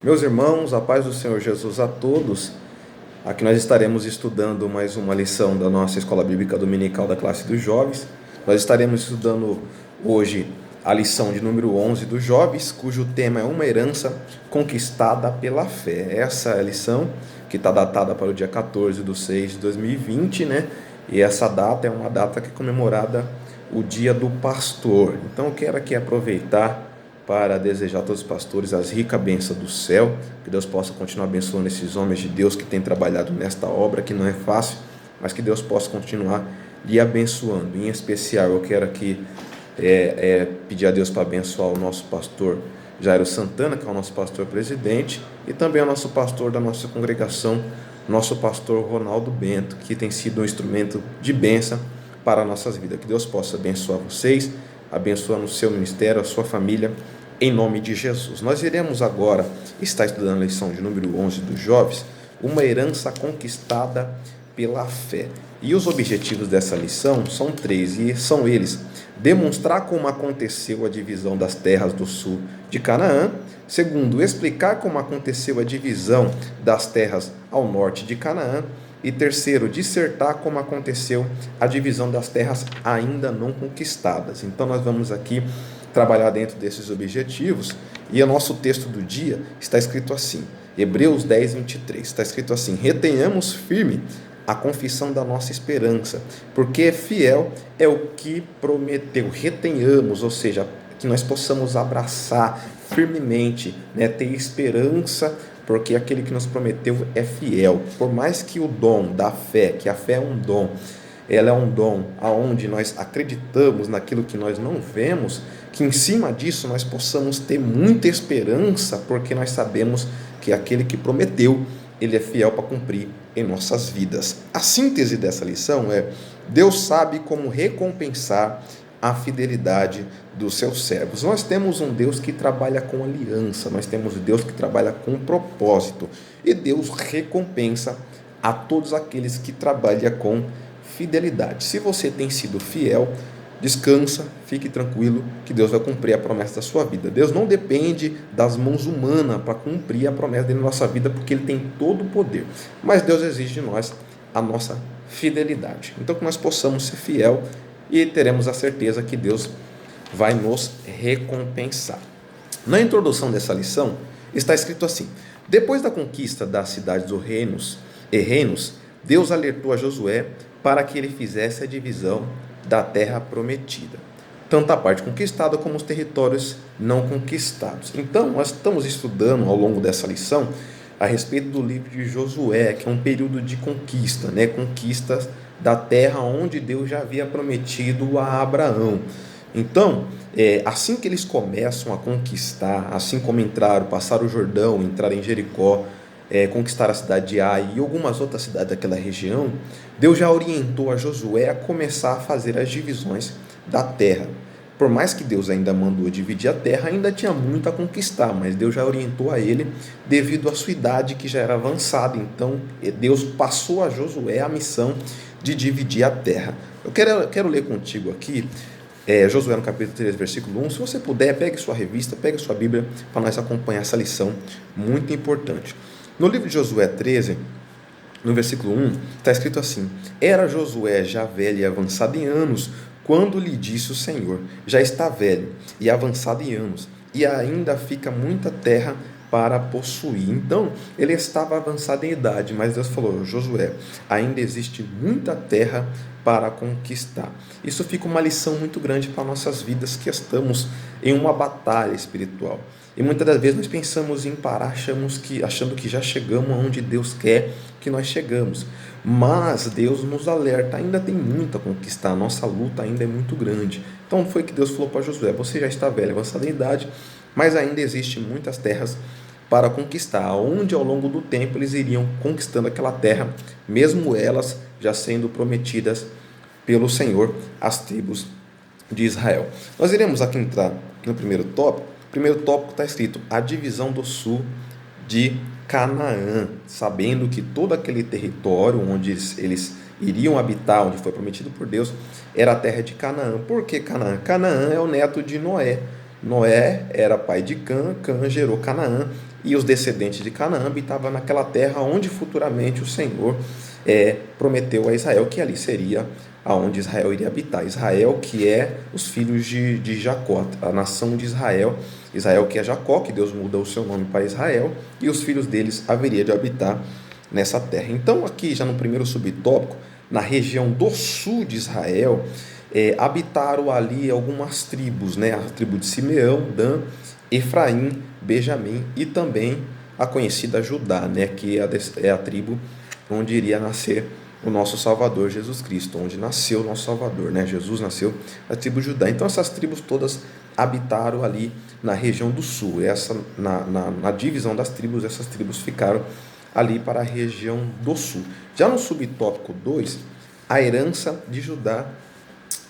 Meus irmãos, a paz do Senhor Jesus a todos. Aqui nós estaremos estudando mais uma lição da nossa Escola Bíblica Dominical da classe dos jovens. Nós estaremos estudando hoje a lição de número 11 dos jovens, cujo tema é uma herança conquistada pela fé. Essa é a lição que está datada para o dia 14/6/2020, né? E essa data é uma data que é comemorada o Dia do Pastor. Então eu quero aqui aproveitar para desejar a todos os pastores as ricas bênçãos do céu, que Deus possa continuar abençoando esses homens de Deus que têm trabalhado nesta obra, que não é fácil, mas que Deus possa continuar lhe abençoando. Em especial, eu quero aqui pedir a Deus para abençoar o nosso pastor Jairo Santana, que é o nosso pastor presidente, e também o nosso pastor da nossa congregação, nosso pastor Ronaldo Bento, que tem sido um instrumento de bênção para nossas vidas. Que Deus possa abençoar vocês, abençoando o seu ministério, a sua família, em nome de Jesus. Nós iremos agora estar estudando a lição de número 11 dos jovens, uma herança conquistada pela fé. E os objetivos dessa lição são três, e são eles: demonstrar como aconteceu a divisão das terras do sul de Canaã. Segundo, explicar como aconteceu a divisão das terras ao norte de Canaã. E terceiro, dissertar como aconteceu a divisão das terras ainda não conquistadas. Então nós vamos aqui trabalhar dentro desses objetivos, e o nosso texto do dia está escrito assim, Hebreus 10:23, está escrito assim: retenhamos firme a confissão da nossa esperança, porque fiel é o que prometeu. Retenhamos, ou seja, que nós possamos abraçar firmemente, né, ter esperança, porque aquele que nos prometeu é fiel. Por mais que o dom da fé, que a fé é um dom, ela é um dom aonde nós acreditamos naquilo que nós não vemos, que em cima disso nós possamos ter muita esperança, porque nós sabemos que aquele que prometeu, ele é fiel para cumprir em nossas vidas. A síntese dessa lição é: Deus sabe como recompensar a fidelidade dos seus servos. Nós temos um Deus que trabalha com aliança, nós temos um Deus que trabalha com propósito, e Deus recompensa a todos aqueles que trabalham com fidelidade. Se você tem sido fiel, descansa, fique tranquilo, que Deus vai cumprir a promessa da sua vida. Deus não depende das mãos humanas para cumprir a promessa dele na nossa vida, porque ele tem todo o poder, mas Deus exige de nós a nossa fidelidade. Então que nós possamos ser fiel, e teremos a certeza que Deus vai nos recompensar. Na introdução dessa lição está escrito assim: depois da conquista das cidades dos reinos, Deus alertou a Josué para que ele fizesse a divisão da terra prometida, tanto a parte conquistada como os territórios não conquistados. Então, nós estamos estudando ao longo dessa lição a respeito do livro de Josué, que é um período de conquista, né? Conquistas da terra onde Deus já havia prometido a Abraão. Então, assim que eles começam a conquistar, assim como passaram o Jordão, entraram em Jericó, conquistaram a cidade de Ai e algumas outras cidades daquela região, Deus já orientou a Josué a começar a fazer as divisões da terra. Por mais que Deus ainda mandou dividir a terra, ainda tinha muito a conquistar, mas Deus já orientou a ele devido à sua idade, que já era avançada. Então Deus passou a Josué a missão de dividir a terra. Eu quero ler contigo aqui Josué no capítulo 3, versículo 1. Se você puder, pegue sua revista, pegue sua Bíblia, para nós acompanhar essa lição muito importante. No livro de Josué 13, no versículo 1, está escrito assim: era Josué já velho e avançado em anos, quando lhe disse o Senhor: já está velho e avançado em anos, e ainda fica muita terra para possuir. Então, ele estava avançado em idade, mas Deus falou: Josué, ainda existe muita terra para conquistar. Isso fica uma lição muito grande para nossas vidas, que estamos em uma batalha espiritual. E muitas das vezes nós pensamos em parar, achando que já chegamos aonde Deus quer que nós chegamos. Mas Deus nos alerta, ainda tem muito a conquistar, a nossa luta ainda é muito grande. Então foi que Deus falou para Josué: você já está velho, avançado em idade, mas ainda existem muitas terras para conquistar, onde ao longo do tempo eles iriam conquistando aquela terra, mesmo elas já sendo prometidas pelo Senhor às tribos de Israel. Nós iremos aqui entrar no primeiro tópico. O primeiro tópico está escrito: a divisão do sul de Canaã, sabendo que todo aquele território onde eles iriam habitar, onde foi prometido por Deus, era a terra de Canaã. Por que Canaã? Canaã é o neto de Noé. Noé era pai de Cã, Cã gerou Canaã, e os descendentes de Canaã habitavam naquela terra onde futuramente o Senhor prometeu a Israel que ali seria aonde Israel iria habitar. Israel, que é os filhos de Jacó, a nação de Israel. Israel, que é Jacó, que Deus muda o seu nome para Israel, e os filhos deles haveria de habitar nessa terra. Então, aqui já no primeiro subtópico, na região do sul de Israel, habitaram ali algumas tribos, né? A tribo de Simeão, Dan, Efraim, Benjamim e também a conhecida Judá, né? Que é a tribo onde iria nascer o nosso Salvador Jesus Cristo, onde nasceu o nosso Salvador, né? Jesus nasceu na tribo de Judá. Então essas tribos todas habitaram ali na região do sul. Na divisão das tribos, essas tribos ficaram ali para a região do sul. Já no subtópico 2, a herança de Judá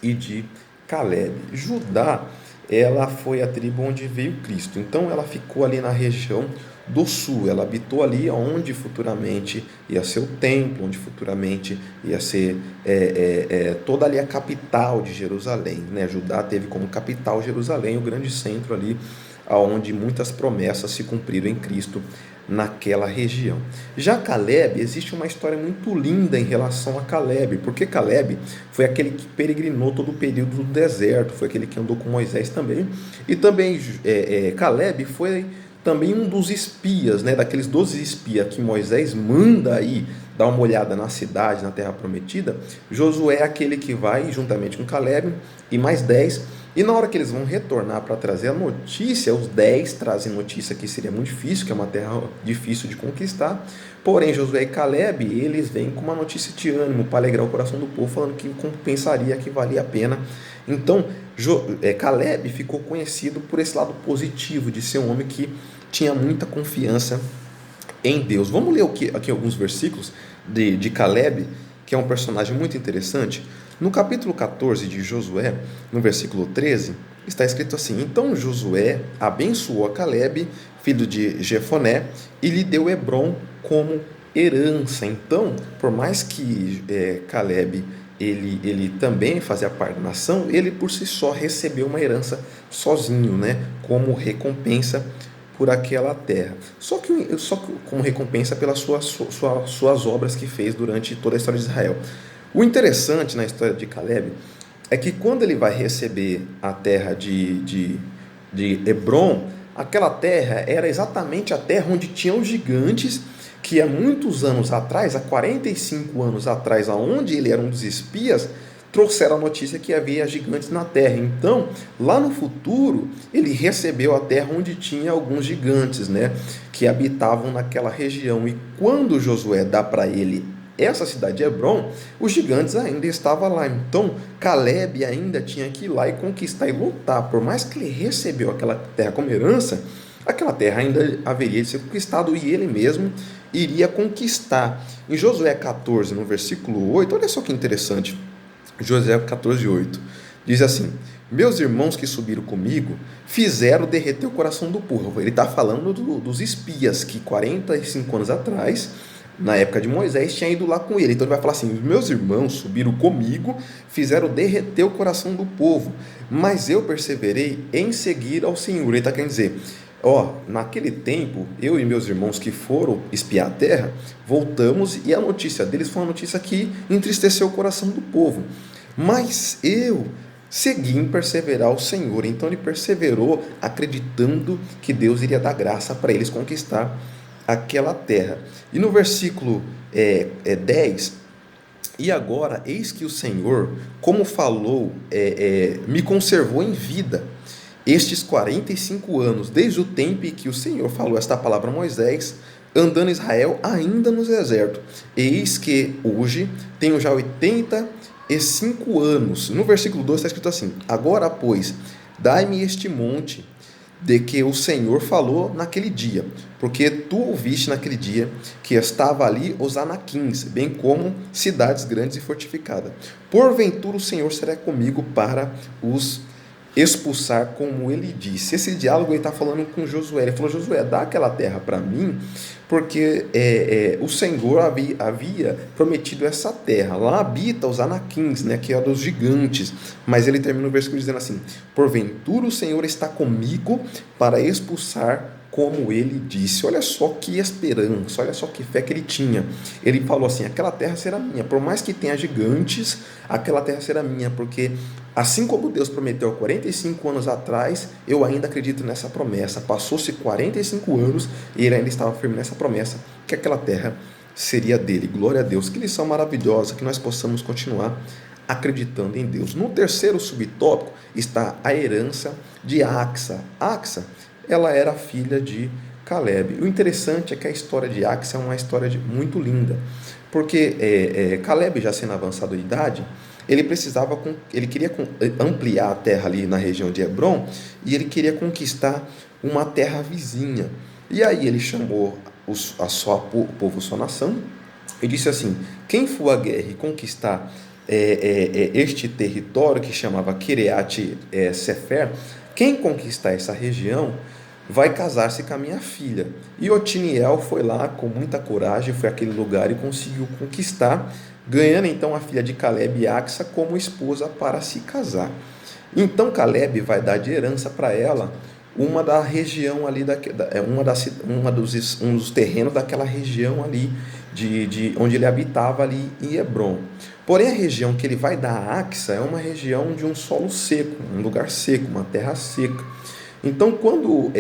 e de Caleb. Judá, ela foi a tribo onde veio Cristo, então ela ficou ali na região do sul, ela habitou ali onde futuramente ia ser o templo, onde futuramente ia ser toda ali a capital de Jerusalém, né? Judá teve como capital Jerusalém, o grande centro ali, onde muitas promessas se cumpriram em Cristo naquela região. Já Caleb, existe uma história muito linda em relação a Caleb, porque Caleb foi aquele que peregrinou todo o período do deserto, foi aquele que andou com Moisés também, e também Caleb foi também um dos espias, né, daqueles 12 espias que Moisés manda aí dar uma olhada na cidade, na terra prometida. Josué é aquele que vai juntamente com Caleb e mais 10, e na hora que eles vão retornar para trazer a notícia, os 10 trazem notícia que seria muito difícil, que é uma terra difícil de conquistar, porém Josué e Caleb, eles vêm com uma notícia de ânimo para alegrar o coração do povo, falando que compensaria, que valia a pena. Então Caleb ficou conhecido por esse lado positivo, de ser um homem que tinha muita confiança em Deus. Vamos ler aqui alguns versículos de Caleb, que é um personagem muito interessante. No capítulo 14 de Josué, no versículo 13, está escrito assim: então Josué abençoou a Caleb, filho de Jefoné, e lhe deu Hebrom como herança. Então, por mais que Caleb ele também fazia parte da nação, ele por si só recebeu uma herança sozinho, né, como recompensa por aquela terra, só que como recompensa pelas suas obras que fez durante toda a história de Israel. O interessante na história de Caleb é que quando ele vai receber a terra de Hebrom, aquela terra era exatamente a terra onde tinham os gigantes que há muitos anos atrás, há 45 anos atrás, aonde ele era um dos espias, trouxeram a notícia que havia gigantes na terra. Então, lá no futuro, ele recebeu a terra onde tinha alguns gigantes, né, que habitavam naquela região. E quando Josué dá para ele essa cidade de Hebrom, os gigantes ainda estavam lá. Então, Caleb ainda tinha que ir lá e conquistar e lutar. Por mais que ele recebeu aquela terra como herança, aquela terra ainda haveria de ser conquistada e ele mesmo iria conquistar. Em Josué 14, no versículo 8, olha só que interessante. Josué 14, 8, diz assim: meus irmãos que subiram comigo fizeram derreter o coração do povo. Ele está falando dos espias que 45 anos atrás, na época de Moisés, tinha ido lá com ele. Então ele vai falar assim: meus irmãos subiram comigo, fizeram derreter o coração do povo, mas eu perseverei em seguir ao Senhor. Ele está querendo dizer, naquele tempo, eu e meus irmãos que foram espiar a terra, voltamos e a notícia deles foi uma notícia que entristeceu o coração do povo, mas eu segui em perseverar o Senhor. Então ele perseverou acreditando que Deus iria dar graça para eles conquistar aquela terra. E no versículo 10, e agora eis que o Senhor, como falou, me conservou em vida estes 45 anos, desde o tempo em que o Senhor falou esta palavra a Moisés, andando Israel ainda no deserto. Eis que hoje tenho já 85 anos. No versículo 2 está escrito assim: agora, pois, dai-me este monte de que o Senhor falou naquele dia, porque tu ouviste naquele dia que estava ali os anaquins, bem como cidades grandes e fortificadas. Porventura o Senhor será comigo para os expulsar, como ele disse. Esse diálogo ele está falando com Josué. Ele falou: Josué, dá aquela terra para mim, porque o Senhor havia prometido essa terra. Lá habita os anaquins, né, que é dos gigantes. Mas ele termina o versículo dizendo assim: porventura o Senhor está comigo para expulsar como ele disse. Olha só que esperança, olha só que fé que ele tinha. Ele falou assim: aquela terra será minha, por mais que tenha gigantes, aquela terra será minha, porque assim como Deus prometeu 45 anos atrás, eu ainda acredito nessa promessa. Passou-se 45 anos e ele ainda estava firme nessa promessa, que aquela terra seria dele. Glória a Deus, que lição maravilhosa, que nós possamos continuar acreditando em Deus. No terceiro subtópico está a herança de Axa. Axa, ela era filha de Caleb. O interessante é que a história de Axa é uma história muito linda, porque Caleb, já sendo avançado de idade, ele queria ampliar a terra ali na região de Hebron, e ele queria conquistar uma terra vizinha. E aí ele chamou o povo, sua nação, e disse assim: quem for à guerra e conquistar este território que chamava Kiriat Sefer, quem conquistar essa região vai casar-se com a minha filha. E Otiniel foi lá com muita coragem, foi àquele lugar e conseguiu conquistar, ganhando então a filha de Caleb e Axa como esposa para se casar. Então Caleb vai dar de herança para ela uma da região ali, um dos terrenos daquela região ali, de onde ele habitava ali em Hebron. Porém, a região que ele vai dar a Axa é uma região de um solo seco, um lugar seco, uma terra seca. Então, quando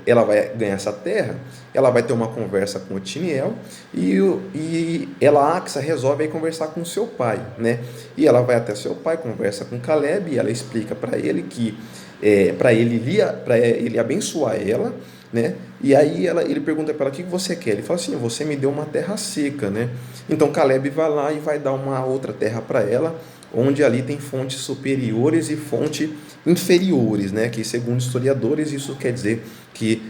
ela vai ganhar essa terra, ela vai ter uma conversa com Otiniel, e ela, Axa, resolve aí conversar com seu pai, né? E ela vai até seu pai, conversa com Caleb, e ela explica para ele que para ele abençoar ela, né? E aí ele pergunta para ela: o que você quer? Ele fala assim: você me deu uma terra seca, né? Então Caleb vai lá e vai dar uma outra terra para ela, onde ali tem fontes superiores e fontes inferiores, né? Que segundo historiadores isso quer dizer que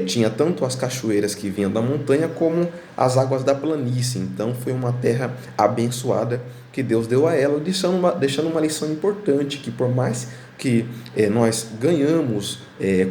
tinha tanto as cachoeiras que vinham da montanha como as águas da planície. Então foi uma terra abençoada que Deus deu a ela, deixando uma lição importante, que por mais que nós ganhamos,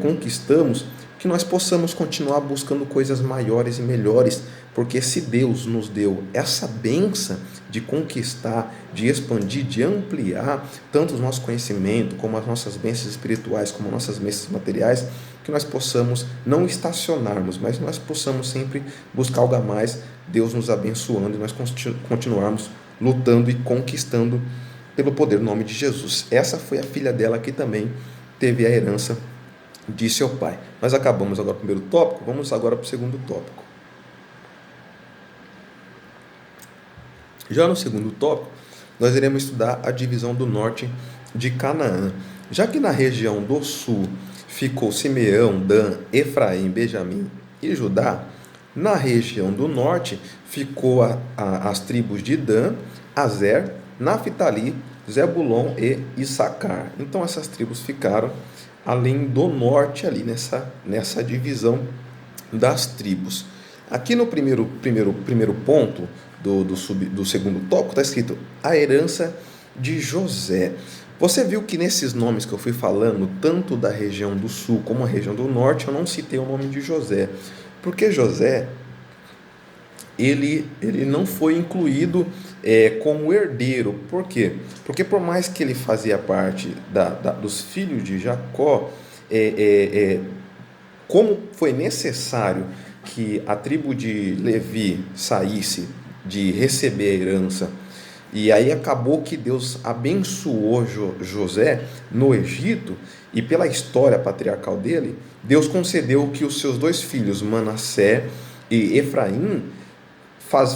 conquistamos, que nós possamos continuar buscando coisas maiores e melhores, porque se Deus nos deu essa bênção de conquistar, de expandir, de ampliar tanto o nosso conhecimento, como as nossas bênçãos espirituais, como as nossas bênçãos materiais, que nós possamos não estacionarmos, mas nós possamos sempre buscar algo a mais, Deus nos abençoando, e nós continuarmos lutando e conquistando pelo poder do nome de Jesus. Essa foi a filha dela que também teve a herança de seu pai. Nós acabamos agora com o primeiro tópico, vamos agora para o segundo tópico. Já no segundo tópico, nós iremos estudar a divisão do norte de Canaã. Já que na região do sul ficou Simeão, Dan, Efraim, Benjamim e Judá, na região do norte ficou as tribos de Dan, Azer, Naftali, Zebulon e Issacar. Então essas tribos ficaram além do norte, ali nessa divisão das tribos. Aqui no primeiro ponto do segundo tópico está escrito a herança de José. Você viu que nesses nomes que eu fui falando, tanto da região do sul como a região do norte, eu não citei o nome de José, porque José ele não foi incluído como herdeiro. Por quê? Porque por mais que ele fazia parte dos filhos de Jacó, como foi necessário que a tribo de Levi saísse de receber a herança, e aí acabou que Deus abençoou José no Egito, e pela história patriarcal dele, Deus concedeu que os seus dois filhos, Manassés e Efraim,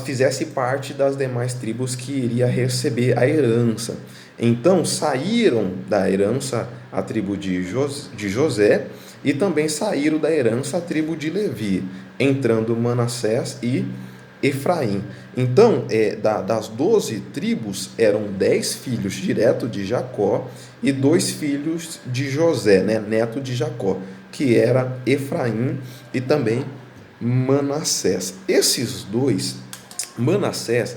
fizesse parte das demais tribos que iria receber a herança. Então saíram da herança a tribo de José, e também saíram da herança a tribo de Levi, entrando Manassés e Efraim. Então, das 12 tribos, eram 10 filhos direto de Jacó e 2 filhos de José, né, neto de Jacó, que era Efraim e também Manassés. Esses dois, Manassés,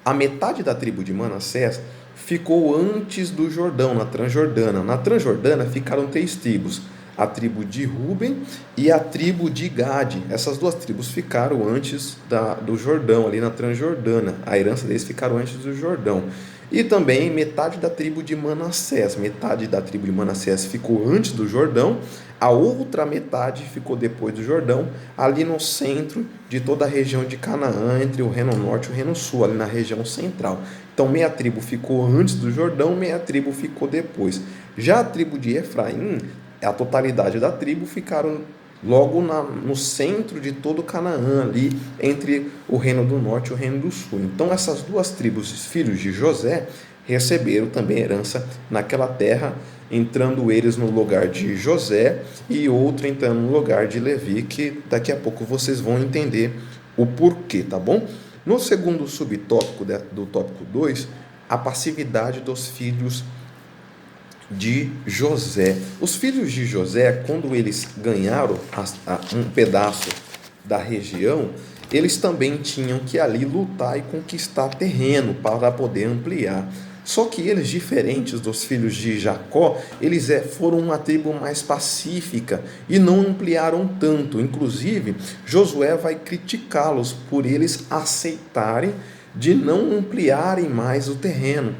a metade da tribo de Manassés ficou antes do Jordão, na Transjordânia. Na Transjordânia ficaram 3 tribos, a tribo de Ruben e a tribo de Gade. Essas 2 tribos ficaram antes do Jordão, ali na Transjordânia. A herança deles ficaram antes do Jordão. E também metade da tribo de Manassés. Metade da tribo de Manassés ficou antes do Jordão. A outra metade ficou depois do Jordão, ali no centro de toda a região de Canaã, entre o Reino Norte e o Reino Sul, ali na região central. Então, meia tribo ficou antes do Jordão, meia tribo ficou depois. Já a tribo de Efraim, a totalidade da tribo, ficaram logo no centro de todo Canaã, ali entre o Reino do Norte e o Reino do Sul. Então, essas duas tribos, os filhos de José, receberam também herança naquela terra, entrando eles no lugar de José e outro entrando no lugar de Levi, que daqui a pouco vocês vão entender o porquê, tá bom? No segundo subtópico do tópico 2, a passividade dos filhos de José. Os filhos de José, quando eles ganharam um pedaço da região, eles também tinham que ali lutar e conquistar terreno para poder ampliar. Só que eles, diferentes dos filhos de Jacó, eles foram uma tribo mais pacífica e não ampliaram tanto. Inclusive, Josué vai criticá-los por eles aceitarem de não ampliarem mais o terreno.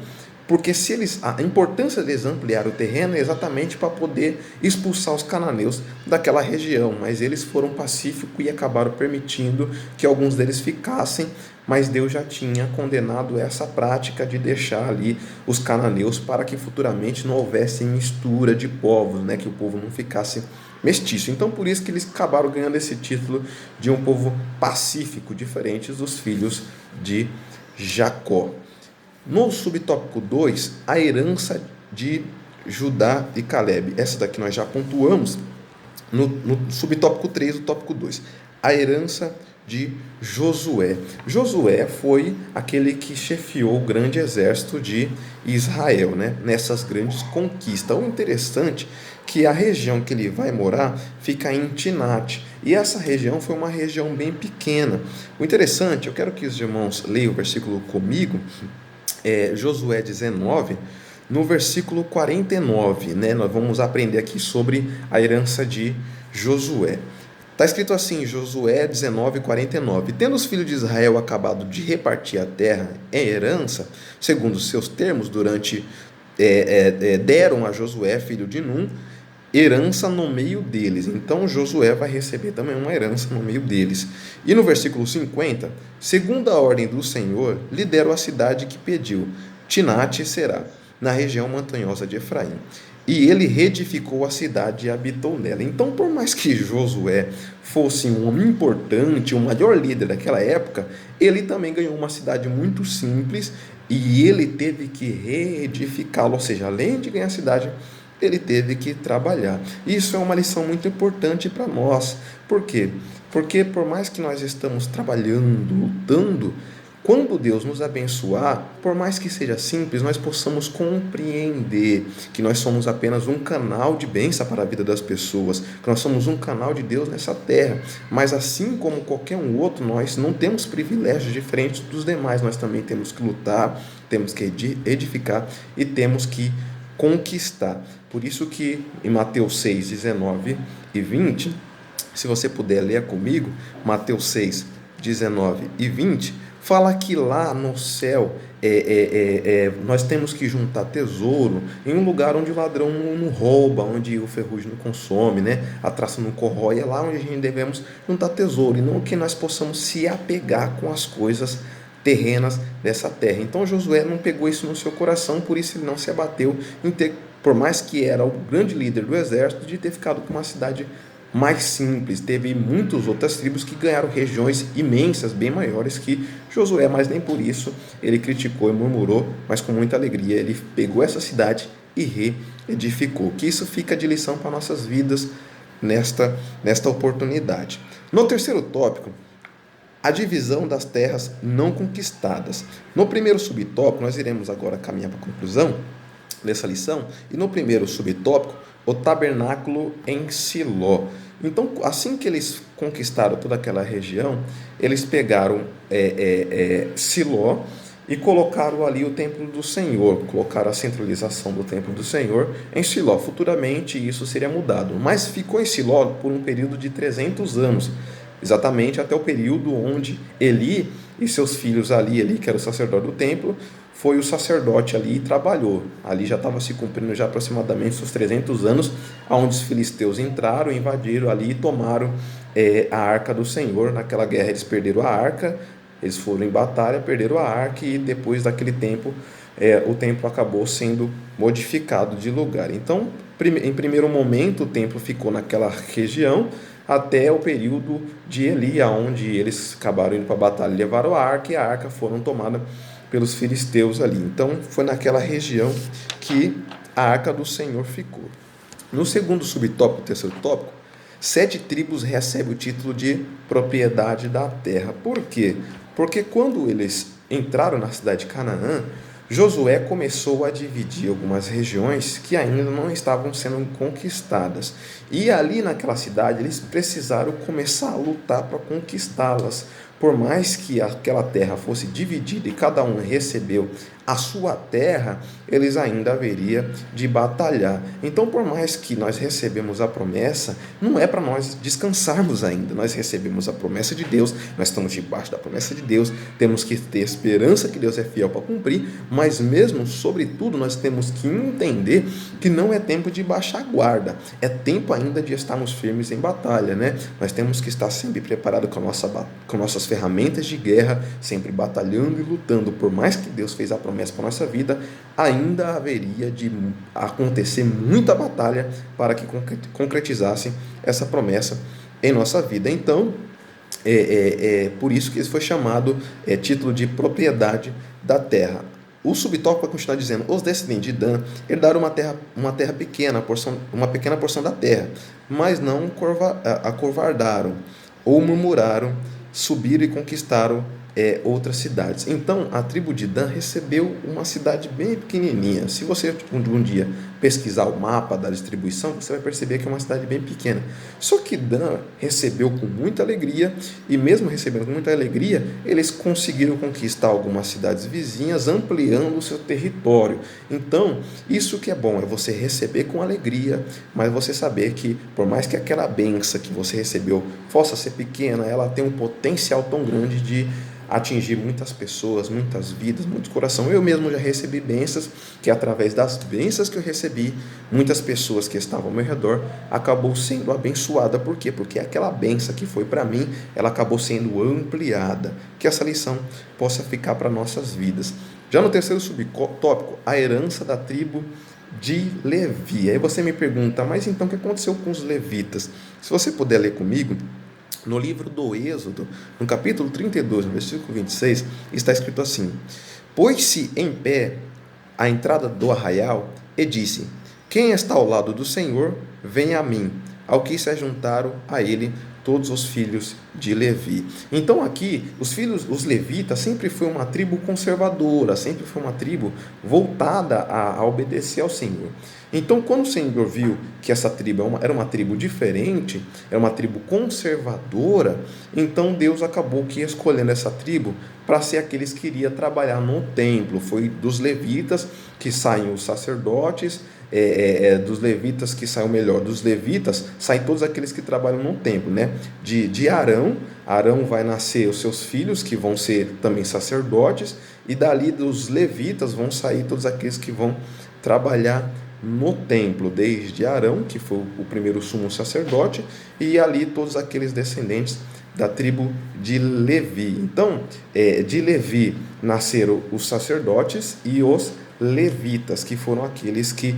Porque a importância deles ampliar o terreno é exatamente para poder expulsar os cananeus daquela região, mas eles foram pacíficos e acabaram permitindo que alguns deles ficassem, mas Deus já tinha condenado essa prática de deixar ali os cananeus para que futuramente não houvesse mistura de povos, né? Que o povo não ficasse mestiço. Então, por isso que eles acabaram ganhando esse título de um povo pacífico, diferentes dos filhos de Jacó. No subtópico 2, a herança de Judá e Calebe. Essa daqui nós já pontuamos. No subtópico 3, o tópico 2, a herança de Josué. Josué foi aquele que chefiou o grande exército de Israel, né? Nessas grandes conquistas. O interessante é que a região que ele vai morar fica em Tinate. E essa região foi uma região bem pequena. O interessante, eu quero que os irmãos leiam o versículo comigo, Josué 19, no versículo 49, né? Nós vamos aprender aqui sobre a herança de Josué. Está escrito assim, Josué 19, 49. Tendo os filhos de Israel acabado de repartir a terra em herança, segundo os seus termos, deram a Josué, filho de Num, herança no meio deles. Então Josué vai receber também uma herança no meio deles. E no versículo 50, segundo a ordem do Senhor, lhe deram a cidade que pediu. Tinate será, na região montanhosa de Efraim. E ele reedificou a cidade e habitou nela. Então, por mais que Josué fosse um homem importante, o maior líder daquela época, ele também ganhou uma cidade muito simples e ele teve que reedificá-la. Ou seja, além de ganhar a cidade, ele teve que trabalhar. Isso é uma lição muito importante para nós. Por quê? Porque por mais que nós estamos trabalhando, lutando, quando Deus nos abençoar, por mais que seja simples, nós possamos compreender que nós somos apenas um canal de bênção para a vida das pessoas, que nós somos um canal de Deus nessa terra. Mas assim como qualquer um outro, nós não temos privilégios diferentes dos demais. Nós também temos que lutar, temos que edificar e temos que conquistar. Por isso que em Mateus 6, 19 e 20, se você puder ler comigo, Mateus 6, 19 e 20, fala que lá no céu nós temos que juntar tesouro em um lugar onde o ladrão não rouba, onde o ferrugem não consome, né? A traça não corrói. É lá onde a gente devemos juntar tesouro, e não que nós possamos se apegar com as coisas terrenas dessa terra. Então Josué não pegou isso no seu coração, por isso ele não se abateu em ter, por mais que era o grande líder do exército, de ter ficado com uma cidade mais simples. Teve muitas outras tribos que ganharam regiões imensas, bem maiores que Josué, mas nem por isso ele criticou e murmurou, mas com muita alegria ele pegou essa cidade e reedificou. Que isso fica de lição para nossas vidas nesta oportunidade. No terceiro tópico, a divisão das terras não conquistadas. No primeiro subtópico, nós iremos agora caminhar para a conclusão dessa lição, e no primeiro subtópico, o tabernáculo em Siló. Então, assim que eles conquistaram toda aquela região, eles pegaram Siló e colocaram ali o templo do Senhor, colocaram a centralização do templo do Senhor em Siló. Futuramente isso seria mudado, mas ficou em Siló por um período de 300 anos, exatamente até o período onde Eli e seus filhos ali, que era o sacerdote do templo, foi o sacerdote ali e trabalhou. Ali já estava se cumprindo já aproximadamente os 300 anos, onde os filisteus entraram, invadiram ali e tomaram a arca do Senhor. Naquela guerra eles perderam a arca, eles foram em batalha, perderam a arca e depois daquele tempo o templo acabou sendo modificado de lugar. Então, em primeiro momento, o templo ficou naquela região até o período de Eli, onde eles acabaram indo para a batalha, levaram a arca foram tomadas pelos filisteus ali. Então, foi naquela região que a arca do Senhor ficou. No segundo subtópico, terceiro tópico, 7 tribos recebem o título de propriedade da terra. Por quê? Porque quando eles entraram na cidade de Canaã, Josué começou a dividir algumas regiões que ainda não estavam sendo conquistadas. E ali naquela cidade eles precisaram começar a lutar para conquistá-las. Por mais que aquela terra fosse dividida e cada um recebeu a sua terra, eles ainda haveriam de batalhar. Então, por mais que nós recebemos a promessa, não é para nós descansarmos ainda. Nós recebemos a promessa de Deus, nós estamos debaixo da promessa de Deus, temos que ter esperança que Deus é fiel para cumprir, mas mesmo, sobretudo, nós temos que entender que não é tempo de baixar a guarda, é tempo ainda de estarmos firmes em batalha, né? Nós temos que estar sempre preparados com nossas ferramentas de guerra, sempre batalhando e lutando. Por mais que Deus fez a promessa para a nossa vida, ainda haveria de acontecer muita batalha para que concretizasse essa promessa em nossa vida. Então, por isso que isso foi chamado título de propriedade da terra. O subtópico vai continuar dizendo: os descendentes de Dan herdaram uma terra pequena, uma pequena porção da terra, mas não acovardaram ou murmuraram, subiram e conquistaram outras cidades. Então, a tribo de Dan recebeu uma cidade bem pequenininha. Se você um dia pesquisar o mapa da distribuição, você vai perceber que é uma cidade bem pequena. Só que Dan recebeu com muita alegria, e mesmo recebendo com muita alegria, eles conseguiram conquistar algumas cidades vizinhas, ampliando o seu território. Então, isso que é bom, é você receber com alegria, mas você saber que, por mais que aquela bênção que você recebeu possa ser pequena, ela tem um potencial tão grande de atingir muitas pessoas, muitas vidas, muitos corações. Eu mesmo já recebi bênçãos, que através das bênçãos que eu recebi, muitas pessoas que estavam ao meu redor acabou sendo abençoada. Por quê? Porque aquela bênção que foi para mim, ela acabou sendo ampliada. Que essa lição possa ficar para nossas vidas. Já no terceiro subtópico, a herança da tribo de Levi. Aí você me pergunta, mas então o que aconteceu com os levitas? Se você puder ler comigo, no livro do Êxodo, no capítulo 32, no versículo 26, está escrito assim: pôs-se em pé à entrada do arraial e disse: quem está ao lado do Senhor, venha a mim. Ao que se ajuntaram a ele todos os filhos de Levi. Então aqui, os levitas sempre foi uma tribo conservadora, sempre foi uma tribo voltada a obedecer ao Senhor. Então, quando o Senhor viu que essa tribo era uma tribo diferente, era uma tribo conservadora, então Deus acabou que escolhendo essa tribo para ser aqueles que iriam trabalhar no templo. Foi dos levitas que saem os sacerdotes, dos levitas que saem, dos levitas saem todos aqueles que trabalham no templo, né? De Arão vai nascer os seus filhos, que vão ser também sacerdotes, e dali dos levitas vão sair todos aqueles que vão trabalhar no templo, desde Arão, que foi o primeiro sumo sacerdote, e ali todos aqueles descendentes da tribo de Levi. Então, de Levi nasceram os sacerdotes e os levitas, que foram aqueles que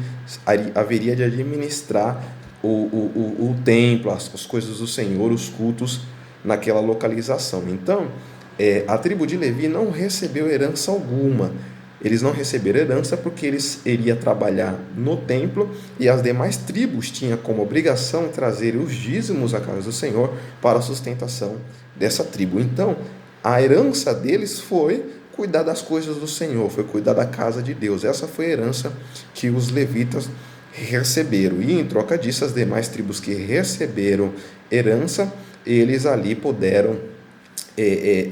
haveria de administrar o templo, as coisas do Senhor, os cultos naquela localização. Então, a tribo de Levi não recebeu herança alguma. Eles não receberam herança porque eles iriam trabalhar no templo, e as demais tribos tinham como obrigação trazer os dízimos à casa do Senhor para a sustentação dessa tribo. Então, a herança deles foi cuidar das coisas do Senhor, foi cuidar da casa de Deus. Essa foi a herança que os levitas receberam. E em troca disso, as demais tribos que receberam herança, eles ali puderam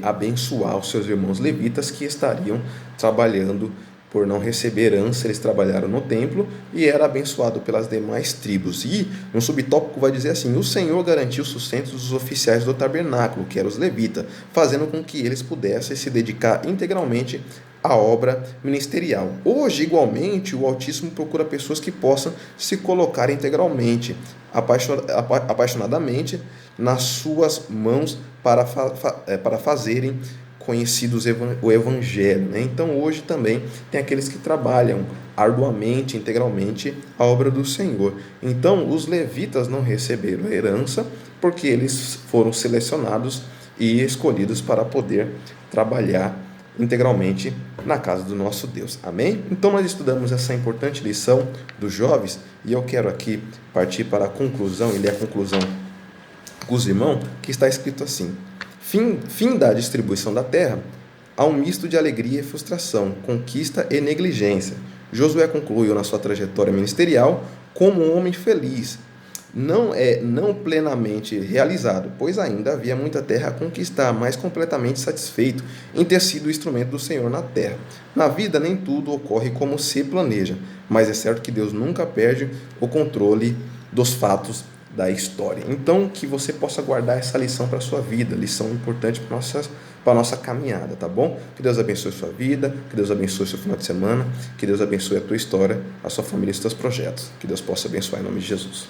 abençoar os seus irmãos levitas que estariam trabalhando. Por não receber herança, eles trabalharam no templo e era abençoado pelas demais tribos. E no subtópico vai dizer assim: o Senhor garantiu o sustento dos oficiais do tabernáculo, que eram os levitas, fazendo com que eles pudessem se dedicar integralmente a obra ministerial. Hoje, igualmente, o Altíssimo procura pessoas que possam se colocar integralmente, apaixonadamente, nas suas mãos para fazerem conhecidos o Evangelho. Né? Então, hoje também tem aqueles que trabalham arduamente, integralmente, a obra do Senhor. Então, os levitas não receberam herança porque eles foram selecionados e escolhidos para poder trabalhar integralmente na casa do nosso Deus. Amém? Então nós estudamos essa importante lição dos jovens e eu quero aqui partir para a conclusão, e ler a conclusão com os irmãos, que está escrito assim: fim da distribuição da terra, há um misto de alegria e frustração, conquista e negligência. Josué concluiu na sua trajetória ministerial como um homem feliz, não plenamente realizado, pois ainda havia muita terra a conquistar, mas completamente satisfeito em ter sido o instrumento do Senhor na terra. Na vida nem tudo ocorre como se planeja, mas é certo que Deus nunca perde o controle dos fatos da história. Então, que você possa guardar essa lição para a sua vida, lição importante para a nossa caminhada, tá bom? Que Deus abençoe a sua vida, que Deus abençoe o seu final de semana, que Deus abençoe a tua história, a sua família e os teus projetos. Que Deus possa abençoar em nome de Jesus.